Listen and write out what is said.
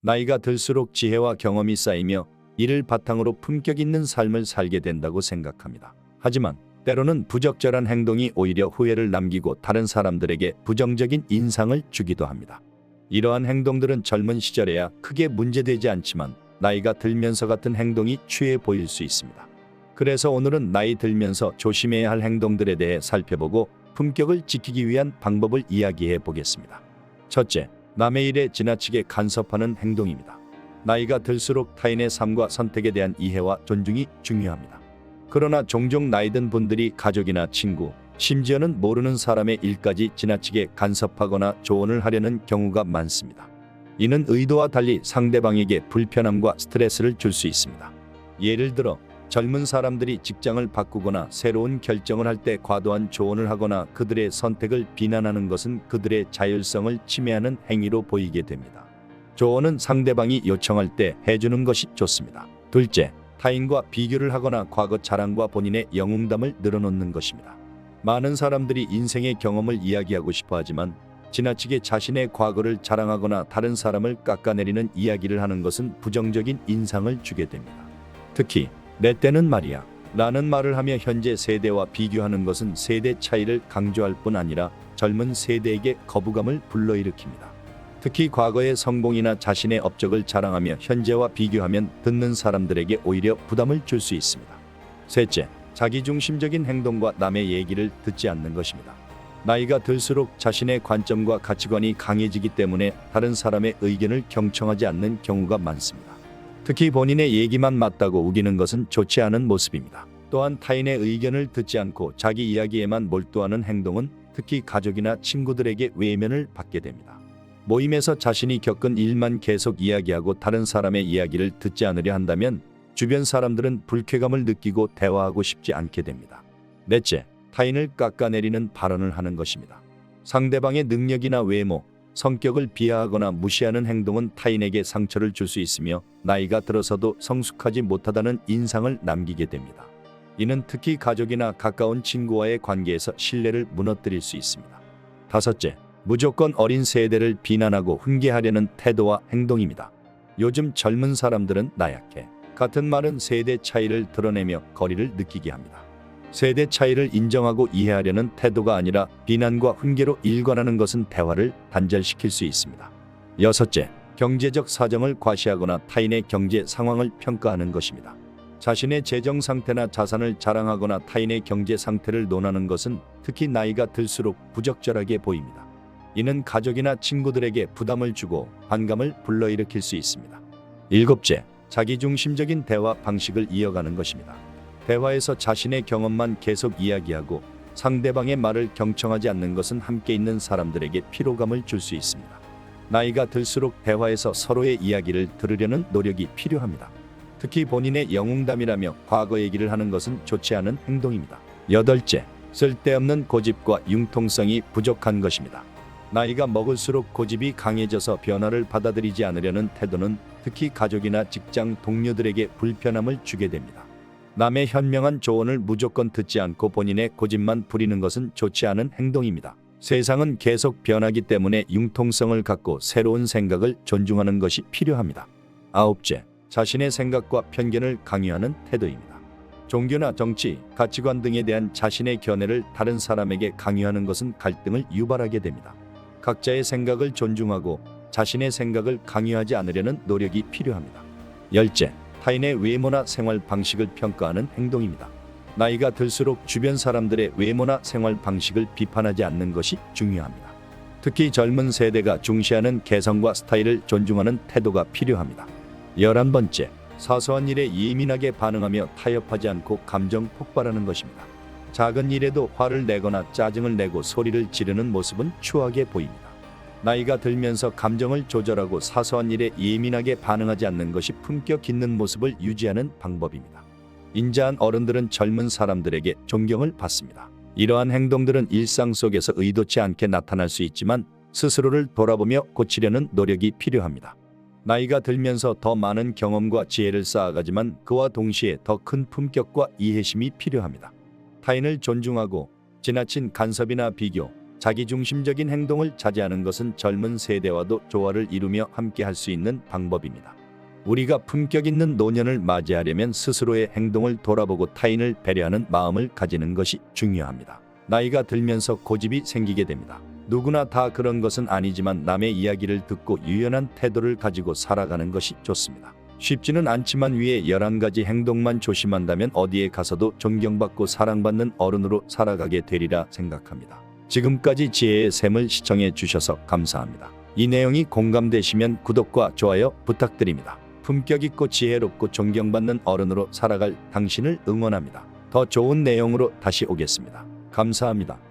나이가 들수록 지혜와 경험이 쌓이며 이를 바탕으로 품격 있는 삶을 살게 된다고 생각합니다. 하지만 때로는 부적절한 행동이 오히려 후회를 남기고 다른 사람들에게 부정적인 인상을 주기도 합니다. 이러한 행동들은 젊은 시절에야 크게 문제되지 않지만 나이가 들면서 같은 행동이 취해 보일 수 있습니다. 그래서 오늘은 나이 들면서 조심해야 할 행동들에 대해 살펴보고 품격을 지키기 위한 방법을 이야기해 보겠습니다. 첫째, 남의 일에 지나치게 간섭하는 행동입니다. 나이가 들수록 타인의 삶과 선택에 대한 이해와 존중이 중요합니다. 그러나 종종 나이든 분들이 가족이나 친구, 심지어는 모르는 사람의 일까지 지나치게 간섭하거나 조언을 하려는 경우가 많습니다. 이는 의도와 달리 상대방에게 불편함과 스트레스를 줄 수 있습니다. 예를 들어 젊은 사람들이 직장을 바꾸거나 새로운 결정을 할 때 과도한 조언을 하거나 그들의 선택을 비난하는 것은 그들의 자율성을 침해하는 행위로 보이게 됩니다. 조언은 상대방이 요청할 때 해주는 것이 좋습니다. 둘째, 타인과 비교를 하거나 과거 자랑과 본인의 영웅담을 늘어놓는 것입니다. 많은 사람들이 인생의 경험을 이야기하고 싶어 하지만 지나치게 자신의 과거를 자랑하거나 다른 사람을 깎아내리는 이야기를 하는 것은 부정적인 인상을 주게 됩니다. 특히 내 때는 말이야 라는 말을 하며 현재 세대와 비교하는 것은 세대 차이를 강조할 뿐 아니라 젊은 세대에게 거부감을 불러일으킵니다. 특히 과거의 성공이나 자신의 업적을 자랑하며 현재와 비교하면 듣는 사람들에게 오히려 부담을 줄 수 있습니다. 셋째, 자기중심적인 행동과 남의 얘기를 듣지 않는 것입니다. 나이가 들수록 자신의 관점과 가치관이 강해지기 때문에 다른 사람의 의견을 경청하지 않는 경우가 많습니다. 특히 본인의 얘기만 맞다고 우기는 것은 좋지 않은 모습입니다. 또한 타인의 의견을 듣지 않고 자기 이야기에만 몰두하는 행동은 특히 가족이나 친구들에게 외면을 받게 됩니다. 모임에서 자신이 겪은 일만 계속 이야기하고 다른 사람의 이야기를 듣지 않으려 한다면 주변 사람들은 불쾌감을 느끼고 대화하고 싶지 않게 됩니다. 넷째, 타인을 깎아내리는 발언을 하는 것입니다. 상대방의 능력이나 외모, 성격을 비하하거나 무시하는 행동은 타인에게 상처를 줄 수 있으며 나이가 들어서도 성숙하지 못하다는 인상을 남기게 됩니다. 이는 특히 가족이나 가까운 친구와의 관계에서 신뢰를 무너뜨릴 수 있습니다. 다섯째, 무조건 어린 세대를 비난하고 훈계하려는 태도와 행동입니다. 요즘 젊은 사람들은 나약해 같은 말은 세대 차이를 드러내며 거리를 느끼게 합니다. 세대 차이를 인정하고 이해하려는 태도가 아니라 비난과 훈계로 일관하는 것은 대화를 단절시킬 수 있습니다. 여섯째, 경제적 사정을 과시하거나 타인의 경제 상황을 평가하는 것입니다. 자신의 재정 상태나 자산을 자랑하거나 타인의 경제 상태를 논하는 것은 특히 나이가 들수록 부적절하게 보입니다. 이는 가족이나 친구들에게 부담을 주고 반감을 불러일으킬 수 있습니다. 일곱째, 자기중심적인 대화 방식을 이어가는 것입니다. 대화에서 자신의 경험만 계속 이야기하고 상대방의 말을 경청하지 않는 것은 함께 있는 사람들에게 피로감을 줄 수 있습니다. 나이가 들수록 대화에서 서로의 이야기를 들으려는 노력이 필요합니다. 특히 본인의 영웅담이라며 과거 얘기를 하는 것은 좋지 않은 행동입니다. 여덟째, 쓸데없는 고집과 융통성이 부족한 것입니다. 나이가 먹을수록 고집이 강해져서 변화를 받아들이지 않으려는 태도는 특히 가족이나 직장 동료들에게 불편함을 주게 됩니다. 남의 현명한 조언을 무조건 듣지 않고 본인의 고집만 부리는 것은 좋지 않은 행동입니다. 세상은 계속 변하기 때문에 융통성을 갖고 새로운 생각을 존중하는 것이 필요합니다. 아홉째, 자신의 생각과 편견을 강요하는 태도입니다. 종교나 정치, 가치관 등에 대한 자신의 견해를 다른 사람에게 강요하는 것은 갈등을 유발하게 됩니다. 각자의 생각을 존중하고 자신의 생각을 강요하지 않으려는 노력이 필요합니다. 열째, 타인의 외모나 생활 방식을 평가하는 행동입니다. 나이가 들수록 주변 사람들의 외모나 생활 방식을 비판하지 않는 것이 중요합니다. 특히 젊은 세대가 중시하는 개성과 스타일을 존중하는 태도가 필요합니다. 11번째, 사소한 일에 예민하게 반응하며 타협하지 않고 감정 폭발하는 것입니다. 작은 일에도 화를 내거나 짜증을 내고 소리를 지르는 모습은 추하게 보입니다. 나이가 들면서 감정을 조절하고 사소한 일에 예민하게 반응하지 않는 것이 품격 있는 모습을 유지하는 방법입니다. 인자한 어른들은 젊은 사람들에게 존경을 받습니다. 이러한 행동들은 일상 속에서 의도치 않게 나타날 수 있지만 스스로를 돌아보며 고치려는 노력이 필요합니다. 나이가 들면서 더 많은 경험과 지혜를 쌓아가지만 그와 동시에 더 큰 품격과 이해심이 필요합니다. 타인을 존중하고 지나친 간섭이나 비교, 자기중심적인 행동을 자제하는 것은 젊은 세대와도 조화를 이루며 함께 할 수 있는 방법입니다. 우리가 품격 있는 노년을 맞이하려면 스스로의 행동을 돌아보고 타인을 배려하는 마음을 가지는 것이 중요합니다. 나이가 들면서 고집이 생기게 됩니다. 누구나 다 그런 것은 아니지만 남의 이야기를 듣고 유연한 태도를 가지고 살아가는 것이 좋습니다. 쉽지는 않지만 위의 11가지 행동만 조심한다면 어디에 가서도 존경받고 사랑받는 어른으로 살아가게 되리라 생각합니다. 지금까지 지혜의 샘을 시청해 주셔서 감사합니다. 이 내용이 공감되시면 구독과 좋아요 부탁드립니다. 품격 있고 지혜롭고 존경받는 어른으로 살아갈 당신을 응원합니다. 더 좋은 내용으로 다시 오겠습니다. 감사합니다.